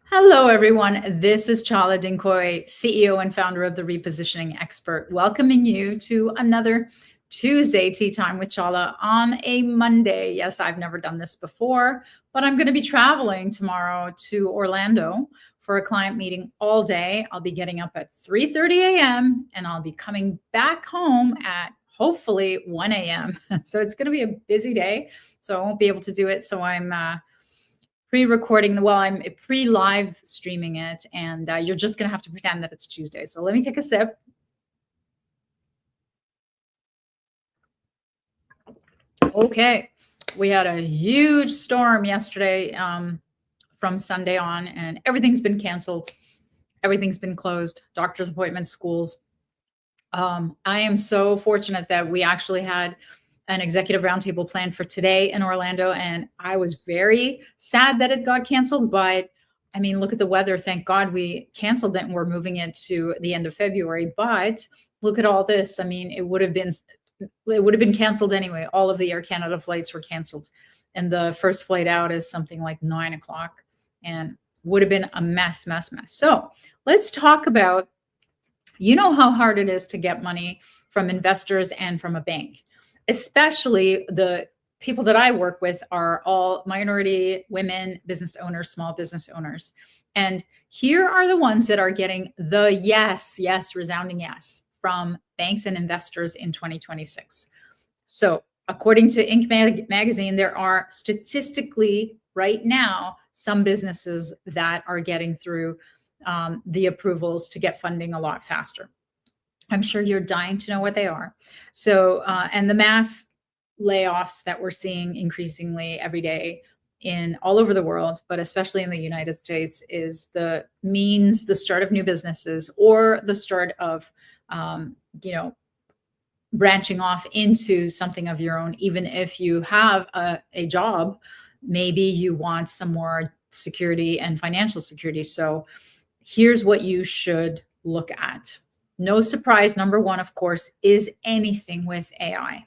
Hello, everyone. This is Chala Dinkoy, CEO and founder of the Repositioning Expert, welcoming you to another Tuesday Tea Time with Chala on a Monday. Yes, I've never done this before, but I'm going to be traveling tomorrow to Orlando for a client meeting all day. I'll be getting up at 3:30 a.m. and I'll be coming back home at hopefully 1 a.m. So it's going to be a busy day. So I won't be able to do it. So I'm pre-recording I'm pre-live streaming it, and you're just gonna have to pretend that it's Tuesday. So let me take a sip. Okay, we had a huge storm yesterday, from Sunday on, and everything's been canceled. Everything's been closed. Doctor's appointments, schools. I am so fortunate that we actually had an executive roundtable planned for today in Orlando, and I was very sad that it got canceled. But I mean, look at the weather. Thank God we canceled it, and we're moving it to the end of February. But look at all this. I mean, it would have been canceled anyway. All of the Air Canada flights were canceled, and the first flight out is something like 9 o'clock, and would have been a mess. So let's talk about, how hard it is to get money from investors and from a bank, especially the people that I work with are all minority women business owners, small business owners. And here are the ones that are getting the yes, resounding yes from banks and investors in 2026. So, according to Magazine, there are statistically right now some businesses that are getting through the approvals to get funding a lot faster. I'm sure you're dying to know what they are. So, and the mass layoffs that we're seeing increasingly every day in all over the world, but especially in the United States, means the start of new businesses or the start of, um, you know, branching off into something of your own. Even if you have a job, maybe you want some more security and financial security. So, here's what you should look at. No surprise, number one, of course, is anything with AI,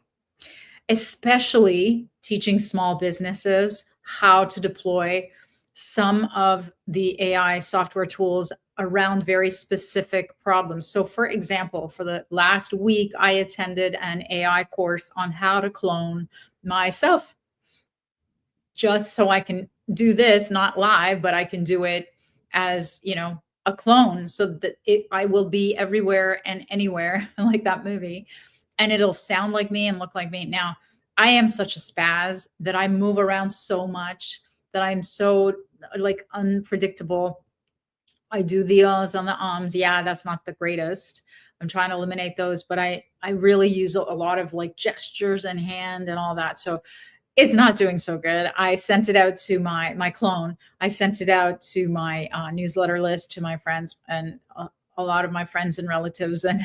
especially teaching small businesses how to deploy some of the AI software tools around very specific problems. So, for example, for the last week, I attended an AI course on how to clone myself, just so I can do this, not live, but I can do it as, a clone, so that I will be everywhere and anywhere like that movie, and it'll sound like me and look like me. Now, I am such a spaz that I move around so much that I'm so like unpredictable. I do the uhs on the ums. Yeah, that's not the greatest. I'm trying to eliminate those, but I really use a lot of like gestures and hand and all that. So it's not doing so good. I sent it out to my clone. I sent it out to my newsletter list, to my friends, and a lot of my friends and relatives, and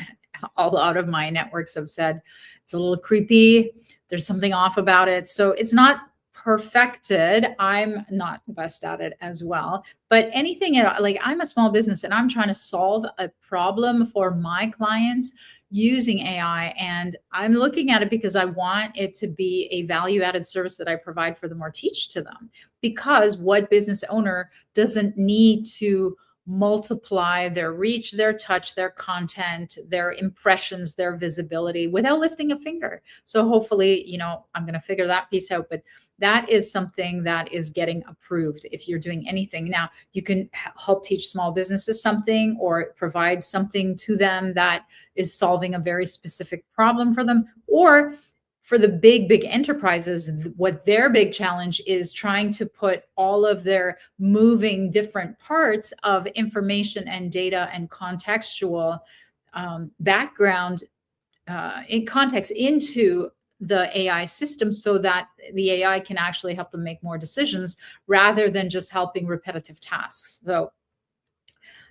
a lot of my networks have said it's a little creepy. There's something off about it. So it's not perfected. I'm not the best at it as well. But anything like, I'm a small business and I'm trying to solve a problem for my clients using AI, and I'm looking at it because I want it to be a value added service that I provide for them or teach to them. Because what business owner doesn't need to multiply their reach, their touch, their content, their impressions, their visibility without lifting a finger? So hopefully, I'm going to figure that piece out, but that is something that is getting approved. If you're doing anything now, you can help teach small businesses something or provide something to them that is solving a very specific problem for them. Or for the big enterprises, what their big challenge is trying to put all of their moving different parts of information and data and contextual background in context into the AI system, so that the AI can actually help them make more decisions rather than just helping repetitive tasks. So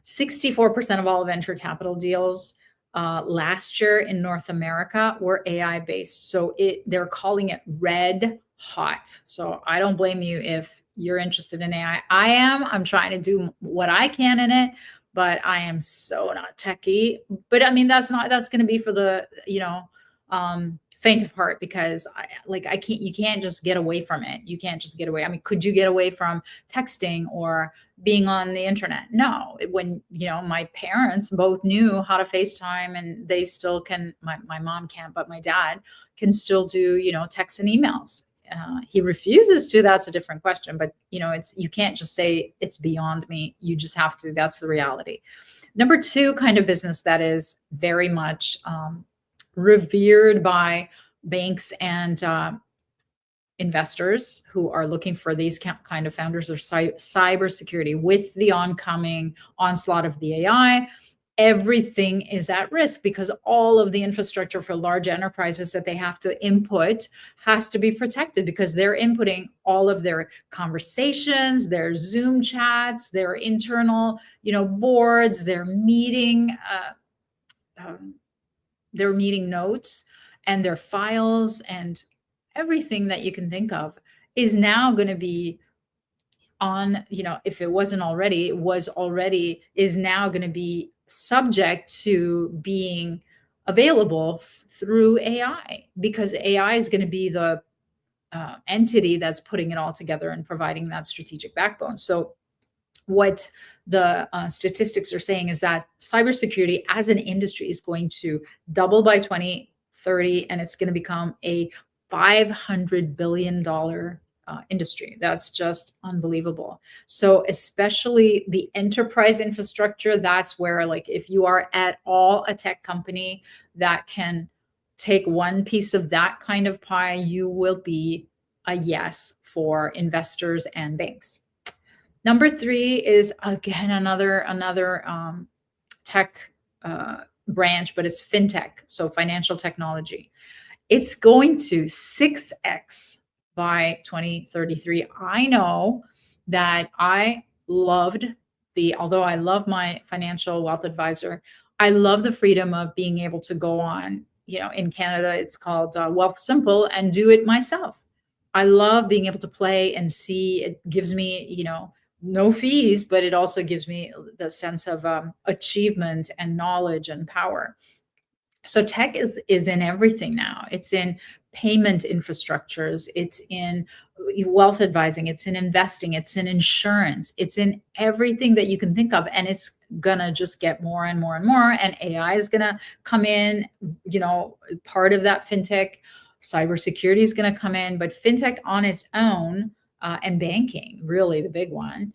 64% of all venture capital deals last year in North America were AI based. So they're calling it red hot. So I don't blame you if you're interested in AI. I am. I'm trying to do what I can in it, but I am so not techie. But I mean, that's going to be for the faint of heart because I can't, you can't just get away from it. You can't just get away. I mean, could you get away from texting or being on the internet? No. When, my parents both knew how to FaceTime and they still can, my mom can't, but my dad can still do, texts and emails. He refuses to, that's a different question, but you can't just say it's beyond me. You just have to, that's the reality. Number two kind of business that is very much revered by banks and investors who are looking for these kind of founders or cybersecurity. With the oncoming onslaught of the AI, everything is at risk because all of the infrastructure for large enterprises that they have to input has to be protected because they're inputting all of their conversations, their Zoom chats, their internal, boards, their meeting notes and their files, and everything that you can think of is now going to be on, if it wasn't already, is now going to be subject to being available through AI, because AI is going to be the entity that's putting it all together and providing that strategic backbone. So what the statistics are saying is that cybersecurity as an industry is going to double by 2030, and it's going to become a $500 billion industry. That's just unbelievable. So especially the enterprise infrastructure, that's where, like, if you are at all a tech company that can take one piece of that kind of pie, you will be a yes for investors and banks. Number three is, again, another tech branch, but it's fintech, so financial technology. It's going to 6x by 2033. I know that although I love my financial wealth advisor, I love the freedom of being able to go on, in Canada, it's called Wealth Simple, and do it myself. I love being able to play and see. It gives me, no fees, but it also gives me the sense of achievement and knowledge and power. So tech is in everything now. It's in payment infrastructures, it's in wealth advising, it's in investing, it's in insurance, it's in everything that you can think of, and it's gonna just get more and more and more. And AI is gonna come in, part of that fintech. Cybersecurity is gonna come in, but fintech on its own, and banking, really the big one,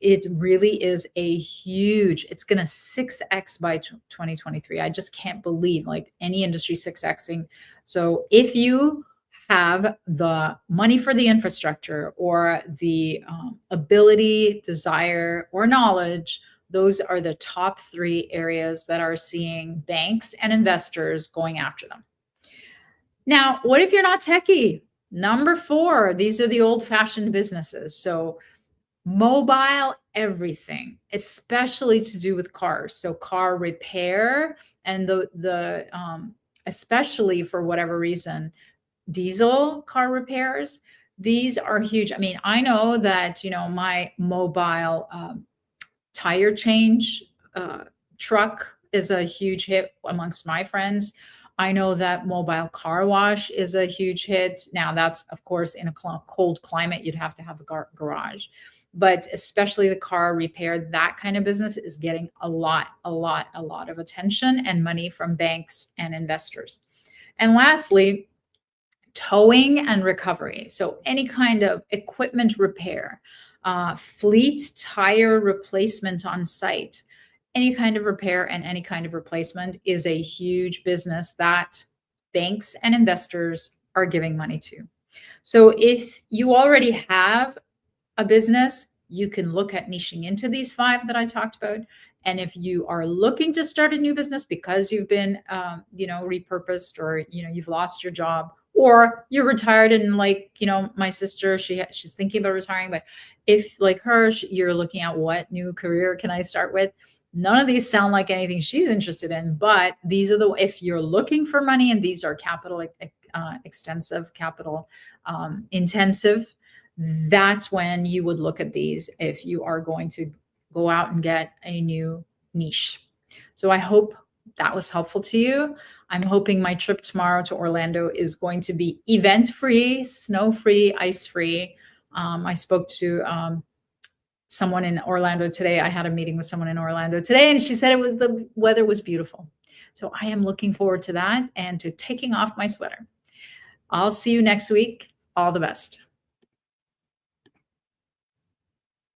it really is it's going to 6x by 2023. I just can't believe, like, any industry 6xing. So if you have the money for the infrastructure or the ability, desire, or knowledge, those are the top three areas that are seeing banks and investors going after them. Now, what if you're not techie? Number four, these are the old-fashioned businesses. So mobile everything, especially to do with cars. So car repair and especially for whatever reason, diesel car repairs. These are huge. I mean, I know that, my mobile tire change truck is a huge hit amongst my friends. I know that mobile car wash is a huge hit. Now, that's, of course, in a cold climate, you'd have to have a garage. But especially the car repair, that kind of business is getting a lot of attention and money from banks and investors. And lastly, towing and recovery. So any kind of equipment repair, fleet tire replacement on site, any kind of repair and any kind of replacement is a huge business that banks and investors are giving money to. So if you already have a business, you can look at niching into these five that I talked about. And if you are looking to start a new business because you've been, repurposed, or, you've lost your job, or you're retired, and, like, my sister, she's thinking about retiring, but if, like her, you're looking at what new career can I start with? None of these sound like anything she's interested in, but these are if you're looking for money, and these are capital extensive, capital intensive, that's when you would look at these if you are going to go out and get a new niche. So I hope that was helpful to you. I'm hoping my trip tomorrow to Orlando is going to be event-free, snow-free, ice-free. I spoke to someone in Orlando today. I had a meeting with someone in Orlando today, and she said the weather was beautiful. So I am looking forward to that and to taking off my sweater. I'll see you next week. All the best.